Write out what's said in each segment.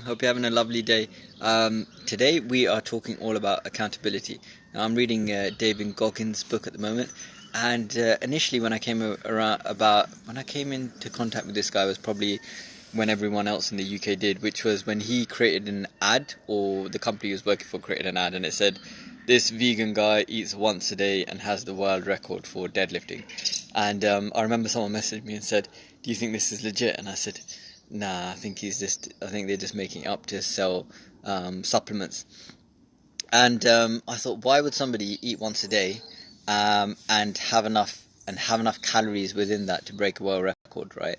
Hope you're having a lovely day. Today we are talking all about accountability. Now, I'm reading David Goggins' book at the moment, and initially when I came around about when I came into contact with this guy was probably when everyone else in the UK did, which was when he created an ad, or the company he was working for created an ad, and it said, "This vegan guy eats once a day and has the world record for deadlifting." And I remember someone messaged me and said, "Do you think this is legit?" And I said, "Nah, I think they're just making it up to sell supplements." And I thought, why would somebody eat once a day and have enough calories within that to break a world record, right?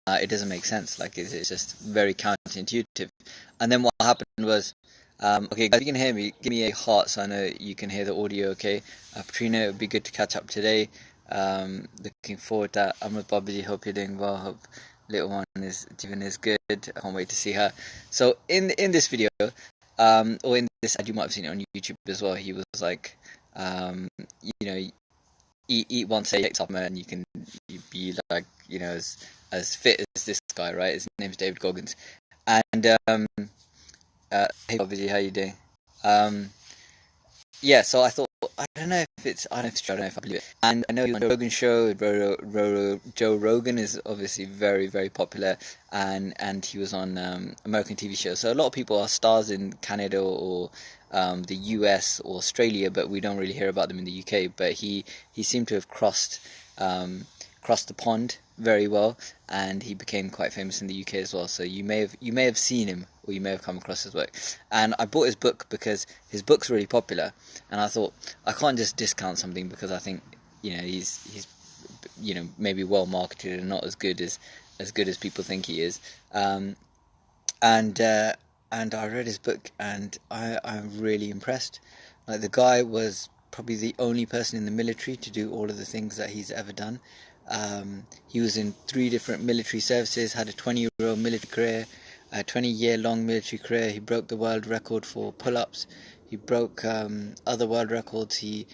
It doesn't make sense. Like it's just very counterintuitive. And then what happened was, okay, guys, if you can hear me, give me a heart so I know you can hear the audio. Okay, Patrina, it would be good to catch up today. Looking forward to that. I'm with Bobby. Hope you're doing well. Hope little one is Jivan is good. I can't wait to see her. So in this video, or in this ad, you might have seen it on YouTube as well. He was like, you know, eat once a day supplement, and you be like, as fit as this guy, right? His name's David Goggins, and hey, Bobby, how you doing? Um, yeah, so I thought, I don't know if it's true, I don't know if I believe it. And I know on Joe Rogan show, Joe Rogan is obviously very, very popular, and he was on American TV shows. So a lot of people are stars in Canada or the US or Australia, but we don't really hear about them in the UK. But he seemed to have crossed the pond very well, and he became quite famous in the UK as well. So you may have seen him, or you may have come across his work. And I bought his book because his book's really popular, and I thought I can't just discount something because I think he's maybe well marketed and not as good as people think he is. And and I read his book, and I'm really impressed. Like, the guy was probably the only person in the military to do all of the things that he's ever done. He was in 3 different military services, had a 20-year-old military career, a 20-year-long military career. He broke the world record for pull-ups. He broke other world records. He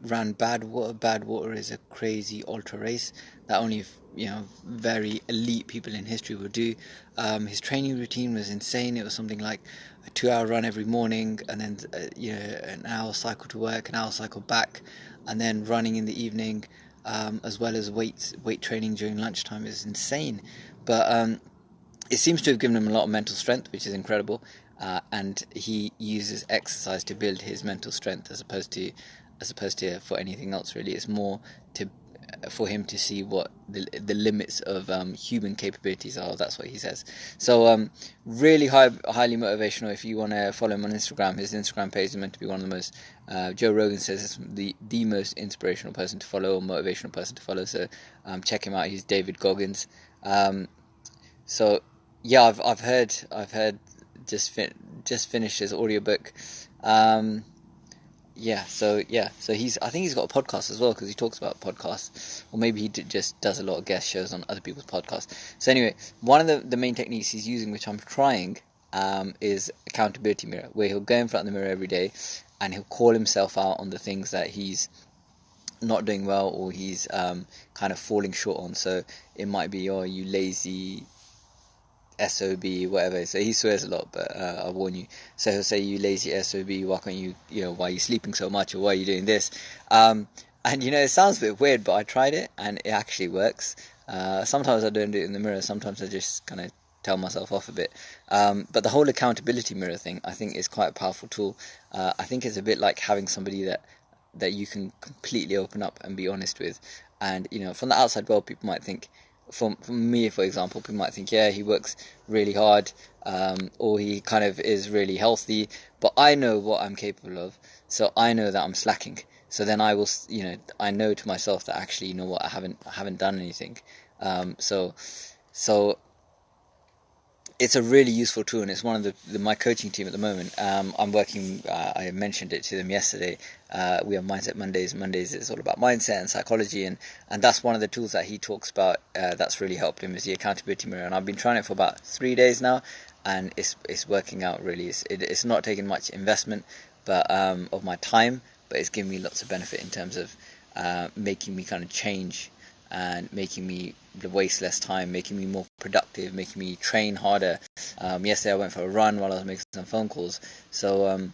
ran Bad Water. Bad Water is a crazy ultra race that only very elite people in history would do. His training routine was insane. It was something like a 2-hour run every morning, and then an hour cycle to work, an hour cycle back, and then running in the evening, as well as weight training during lunchtime. Is insane. But it seems to have given him a lot of mental strength, which is incredible. And he uses exercise to build his mental strength, as opposed to for anything else. Really, it's more to for him to see what the limits of human capabilities are. That's what he says. So really highly motivational. If you want to follow him on Instagram, his Instagram page is meant to be one of the most. Joe Rogan says it's the most inspirational person to follow, or motivational person to follow. So check him out. He's David Goggins. So yeah, I've heard just finished his audiobook. Um, so I think he's got a podcast as well, because he talks about podcasts, or maybe just does a lot of guest shows on other people's podcasts. So anyway, one of the main techniques he's using, which I'm trying, is accountability mirror, where he'll go in front of the mirror every day, and he'll call himself out on the things that he's not doing well, or he's kind of falling short on. So it might be, "Oh, you lazy SOB," whatever. So he swears a lot, but I warn you. So he'll say, "You lazy SOB, why can't why are you sleeping so much, or why are you doing this?" And it sounds a bit weird, but I tried it, and it actually works. Sometimes I don't do it in the mirror, sometimes I just kind of tell myself off a bit. But the whole accountability mirror thing, I think, is quite a powerful tool. I think it's a bit like having somebody that you can completely open up and be honest with. And from the outside world, people might think, from me, for example, people might think, yeah, he works really hard, or he kind of is really healthy, but I know what I'm capable of, so I know that I'm slacking. So then I will, I know to myself that actually, what, I haven't done anything. So it's a really useful tool, and it's one of my coaching team at the moment. I'm working. I mentioned it to them yesterday. We have Mindset Mondays. Mondays is all about mindset and psychology, and that's one of the tools that he talks about. That's really helped him, is the accountability mirror. And I've been trying it for about 3 days now, and it's working out really. It's not taking much investment, but of my time, but it's giving me lots of benefit in terms of making me kind of change, and making me waste less time, making me more productive, making me train harder. Yesterday I went for a run while I was making some phone calls. So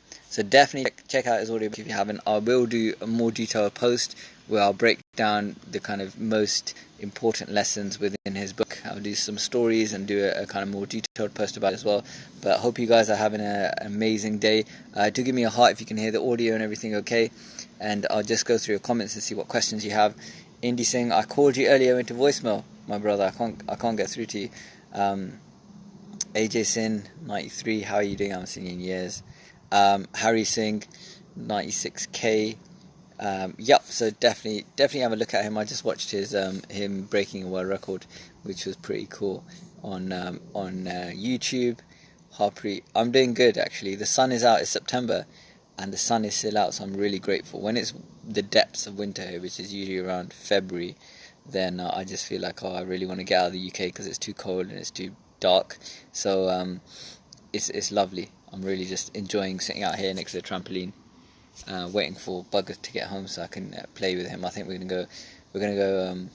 definitely check out his audiobook if you haven't. I will do a more detailed post where I'll break down the kind of most important lessons within his book. I'll do some stories and do a kind of more detailed post about it as well. But I hope you guys are having an amazing day. Do give me a heart if you can hear the audio and everything okay. And I'll just go through your comments and see what questions you have. Indy Singh, I called you earlier into voicemail, my brother. I can't get through to you. AJ Sin 93, how are you doing? I haven't seen you in years. Harry Singh 96k. Yep, so definitely have a look at him. I just watched him breaking a world record, which was pretty cool on YouTube. Harpreet, I'm doing good actually. The sun is out. It's September, and the sun is still out, so I'm really grateful. When it's the depths of winter here, which is usually around February, then I just feel like I really want to get out of the UK because it's too cold and it's too dark. So it's lovely. I'm really just enjoying sitting out here next to the trampoline, waiting for Bugger to get home so I can play with him. I think we're gonna go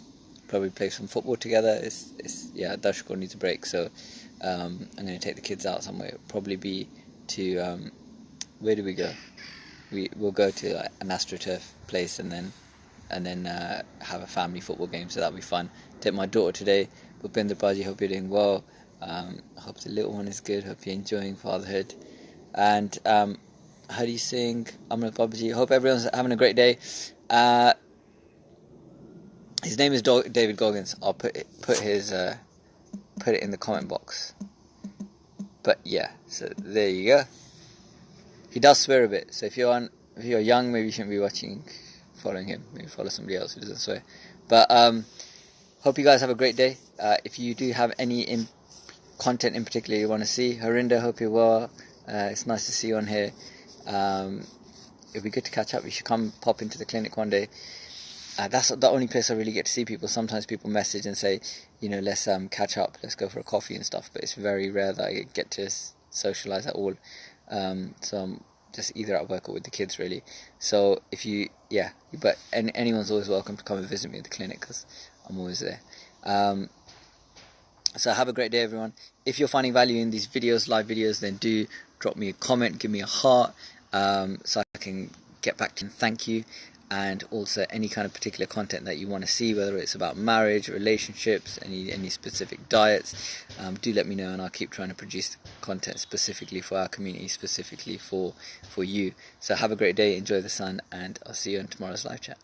probably play some football together. Dashko needs a break, so I'm gonna take the kids out somewhere. It'll probably be to where do we go? We'll go to like an AstroTurf place and then have a family football game, so that'll be fun. Take my daughter today. Bhupinder Baji, hope you're doing well. I hope the little one is good. Hope you're enjoying fatherhood. And how do you sing? Amrit Babaji. Hope everyone's having a great day. His name is David Goggins. I'll put it in the comment box. But yeah, so there you go. He does swear a bit, so if you're young, maybe you shouldn't be following him. Maybe follow somebody else who doesn't swear. But hope you guys have a great day. If you do have any content in particular you want to see, Harinder, hope you're well. It's nice to see you on here. It'd be good to catch up. You should come pop into the clinic one day. That's the only place I really get to see people. Sometimes people message and say, let's catch up, let's go for a coffee and stuff. But it's very rare that I get to socialise at all. So I'm just either at work or with the kids really. So but anyone's always welcome to come and visit me at the clinic because I'm always there. So have a great day, everyone. If you're finding value in these videos, live videos, then do drop me a comment, give me a heart, so I can get back to you and thank you. And also any kind of particular content that you want to see, whether it's about marriage, relationships, any specific diets, do let me know, and I'll keep trying to produce content specifically for our community, specifically for you. So have a great day, enjoy the sun, and I'll see you on tomorrow's live chat.